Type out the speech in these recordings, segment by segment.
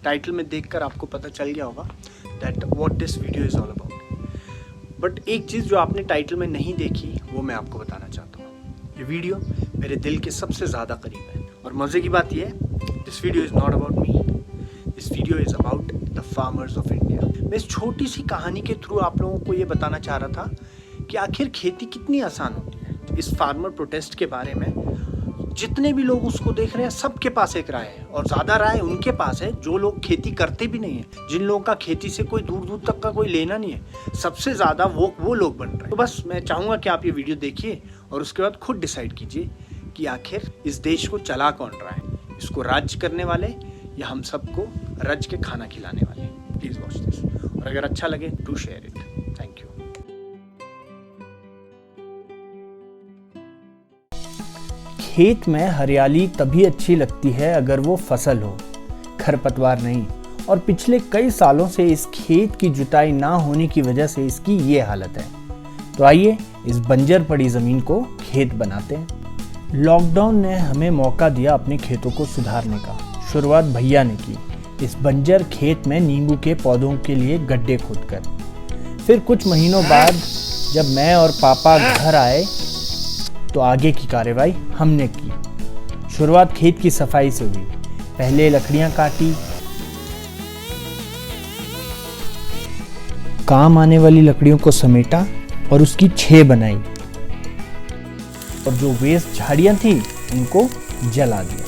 Title में देखकर आपको पता चल गया होगा that what this video is all about. But एक चीज़ जो आपने टाइटल में नहीं देखी वो मैं आपको बताना चाहता हूँ। ये वीडियो मेरे दिल के सबसे ज़्यादा करीब है और मज़े की बात यह है this video is not about me, this video is about the farmers of India. मैं इस छोटी सी कहानी के थ्रू आप लोगों को ये बताना चाह रहा था कि आखिर खेती कितनी आसान होती है। इस फार्मर प्रोटेस्ट के बारे में जितने भी लोग उसको देख रहे हैं सबके पास एक राय है और ज़्यादा राय उनके पास है जो लोग खेती करते भी नहीं है, जिन लोगों का खेती से कोई दूर दूर तक का कोई लेना नहीं है। सबसे ज़्यादा वो लोग बन रहे हैं। तो बस मैं चाहूँगा कि आप ये वीडियो देखिए और उसके बाद खुद डिसाइड कीजिए कि आखिर इस देश को चला कौन रहा है, इसको राज्य करने वाले या हम सबको रज के खाना खिलाने वाले। प्लीज़ वॉच दिस और अगर अच्छा लगे do share it. Thank you. खेत में हरियाली तभी अच्छी लगती है अगर वो फसल हो, खरपतवार नहीं। और पिछले कई सालों से इस खेत की जुताई ना होने की वजह से इसकी ये हालत है। तो आइए इस बंजर पड़ी ज़मीन को खेत बनाते हैं। लॉकडाउन ने हमें मौका दिया अपने खेतों को सुधारने का। शुरुआत भैया ने की इस बंजर खेत में नींबू के पौधों के लिए गड्ढे खोदकर। फिर कुछ महीनों बाद जब मैं और पापा घर आए तो आगे की कार्रवाई हमने की। शुरुआत खेत की सफाई से हुई। पहले लकड़ियां काटी, काम आने वाली लकड़ियों को समेटा और उसकी छेह बनाई और जो वेस्ट झाड़ियां थी उनको जला दिया।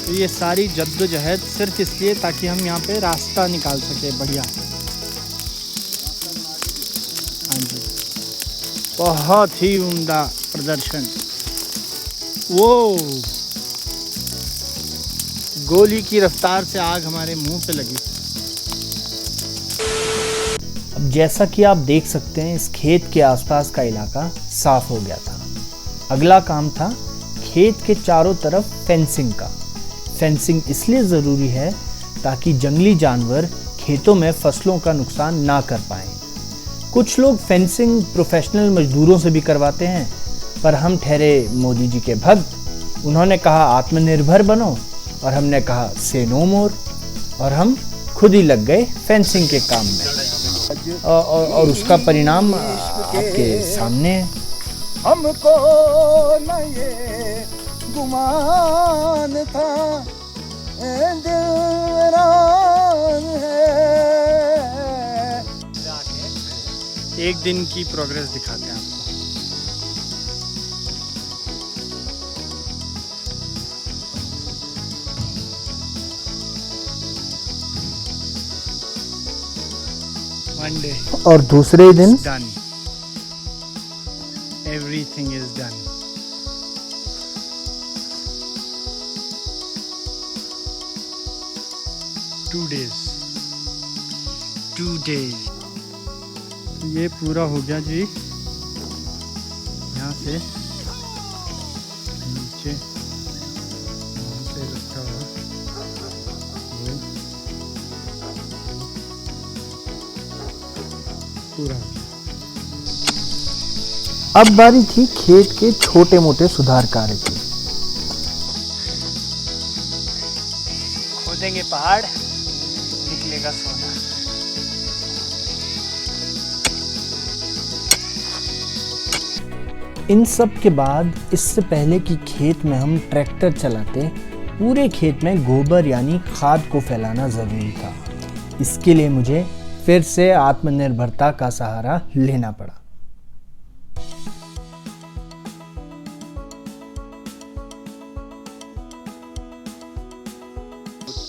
तो ये सारी जद्दोजहद सिर्फ इसलिए ताकि हम यहाँ पे रास्ता निकाल सके बढ़िया। हाँ जी, बहुत ही उम्दा प्रदर्शन। वो गोली की रफ्तार से आग हमारे मुंह पे लगी। अब जैसा कि आप देख सकते हैं इस खेत के आसपास का इलाका साफ हो गया था। अगला काम था खेत के चारों तरफ फेंसिंग का। फेंसिंग इसलिए ज़रूरी है ताकि जंगली जानवर खेतों में फसलों का नुकसान ना कर पाएं। कुछ लोग फेंसिंग प्रोफेशनल मजदूरों से भी करवाते हैं, पर हम ठहरे मोदी जी के भक्त। उन्होंने कहा आत्मनिर्भर बनो और हमने कहा से नो मोर, और हम खुद ही लग गए फेंसिंग के काम में। और उसका परिणाम आपके सामने है। हमको न ये गुमान था दिलरान है। एक दिन की प्रोग्रेस दिखाते हैं आपको। वन डे और दूसरे दिन done, everything is done. Two days ये पूरा हो गया जी। यहाँ से नीचे यहाँ से रखा हुआ पूरा। अब बारी थी खेत के छोटे मोटे सुधार कार्य की। खोदेंगे पहाड़, निकलेगा सोना। इन सब के बाद इससे पहले कि खेत में हम ट्रैक्टर चलाते, पूरे खेत में गोबर यानी खाद को फैलाना ज़रूरी था। इसके लिए मुझे फिर से आत्मनिर्भरता का सहारा लेना पड़ा।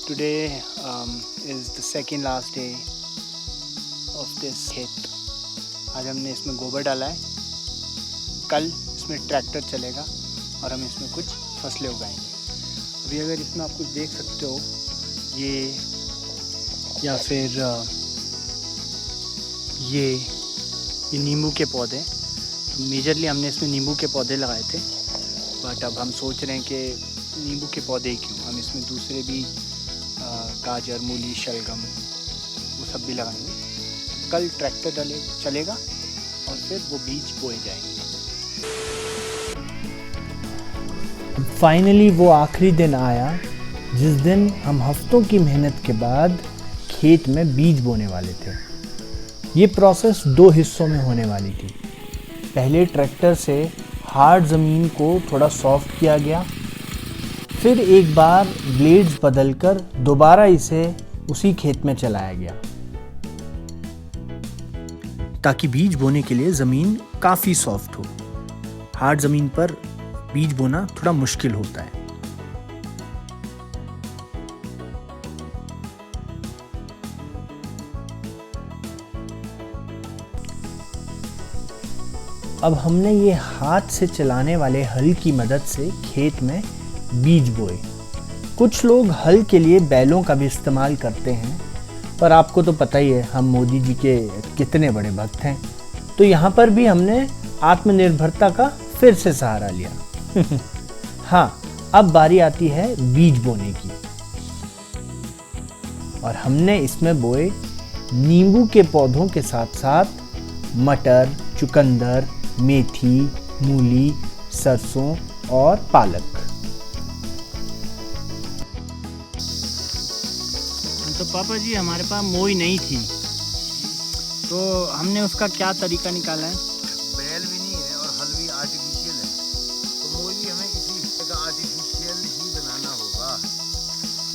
Today is the second last day of this खेत। आज हमने इसमें गोबर डाला है, कल इसमें ट्रैक्टर चलेगा और हम इसमें कुछ फसलें उगाएंगे। अभी अगर इसमें आप कुछ देख सकते हो ये या फिर ये नींबू के पौधे। तो मेजरली हमने इसमें नींबू के पौधे लगाए थे, बट अब हम सोच रहे हैं कि नींबू के पौधे ही क्यों, हम इसमें दूसरे भी गाजर, मूली, शलगम वो सब भी लगाएंगे। कल ट्रैक्टर चलेगा और फिर वो बीज बोए जाएंगे। फाइनली वो आखिरी दिन आया जिस दिन हम हफ्तों की मेहनत के बाद खेत में बीज बोने वाले थे। ये प्रोसेस 2 हिस्सों में होने वाली थी। पहले ट्रैक्टर से हार्ड ज़मीन को थोड़ा सॉफ्ट किया गया, फिर एक बार ब्लेड्स बदलकर दोबारा इसे उसी खेत में चलाया गया ताकि बीज बोने के लिए ज़मीन काफ़ी सॉफ्ट हो। हार्ड ज़मीन पर बीज बोना थोड़ा मुश्किल होता है। अब हमने ये हाथ से चलाने वाले हल की मदद से खेत में बीज बोए। कुछ लोग हल के लिए बैलों का भी इस्तेमाल करते हैं, पर आपको तो पता ही है हम मोदी जी के कितने बड़े भक्त हैं, तो यहाँ पर भी हमने आत्मनिर्भरता का फिर से सहारा लिया। हाँ, अब बारी आती है बीज बोने की, और हमने इसमें बोए नींबू के पौधों के साथ साथ मटर, चुकंदर, मेथी, मूली, सरसों और पालक। तो पापा जी हमारे पास मोई नहीं थी, तो हमने उसका क्या तरीका निकाला है? बैल भी नहीं है और हल भी आर्टिफिशियल है, तो मोई भी हमें इसी जगह आर्टिफिशियल ही बनाना होगा।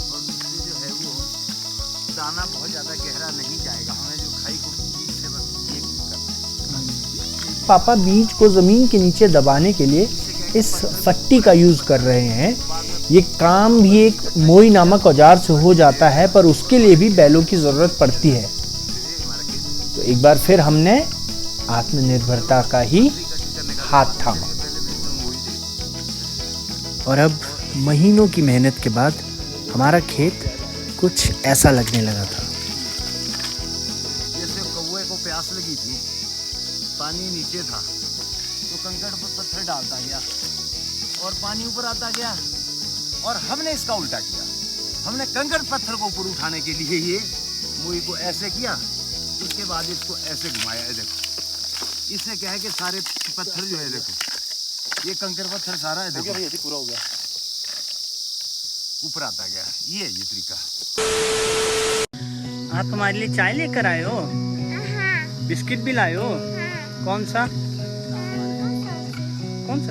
और दूसरी जो है वो दाना बहुत ज़्यादा गहरा नहीं जाएगा, हमें जो खाई को बीज से बस ये करना है। पापा बीज को ज़मीन के नीचे दबाने के लिए इस फट्टी का यूज़ कर रहे हैं। ये काम भी एक मोई नामक औजार से हो जाता है, पर उसके लिए भी बैलों की ज़रूरत पड़ती है। तो एक बार फिर हमने आत्मनिर्भरता का ही हाथ थामा, और अब महीनों की मेहनत के बाद हमारा खेत कुछ ऐसा लगने लगा था। जैसे कौवे को प्यास लगी थी, पानी नीचे था, तो कंकड़ पर पत्थर डालता गया और पानी ऊपर आता गया, और हमने इसका उल्टा किया। हमने कंकड़ पत्थर को ऊपर उठाने के लिए ये मोई को ऐसे किया, उसके बाद इसको ऐसे घुमाया है। देखो इससे क्या है कि सारे पत्थर जो है, देखो ये कंकड़ पत्थर सारा है, देखो ये पूरा हो गया, ऊपर आता गया। ये तरीका। आप हमारे लिए चाय लेकर आए हो? बिस्किट भी लाए हो? कौन सा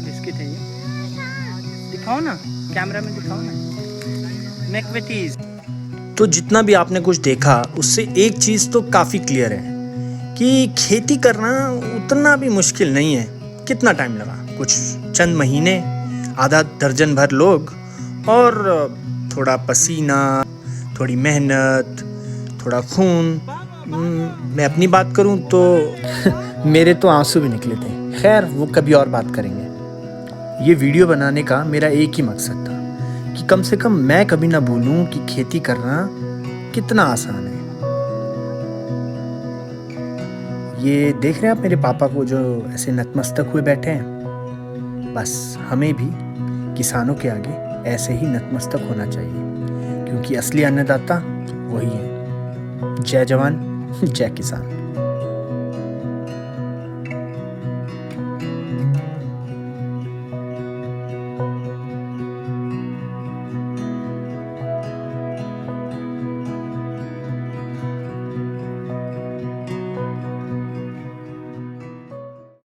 बिस्किट है ये? दिखाओ ना, कैमरा में दिखाओ ना। मैकविटीज। तो जितना भी आपने कुछ देखा उससे एक चीज़ तो काफ़ी क्लियर है कि खेती करना उतना भी मुश्किल नहीं है। कितना टाइम लगा? कुछ चंद महीने, आधा दर्जन भर लोग, और थोड़ा पसीना, थोड़ी मेहनत, थोड़ा खून। मैं अपनी बात करूं तो मेरे तो आंसू भी निकले थे। खैर, वो कभी और बात करेंगे। ये वीडियो बनाने का मेरा एक ही मकसद था कि कम से कम मैं कभी ना भूलूं कि खेती करना कितना आसान है। ये देख रहे हैं आप मेरे पापा को जो ऐसे नतमस्तक हुए बैठे हैं? बस हमें भी किसानों के आगे ऐसे ही नतमस्तक होना चाहिए, क्योंकि असली अन्नदाता वही है। जय जवान, जय किसान।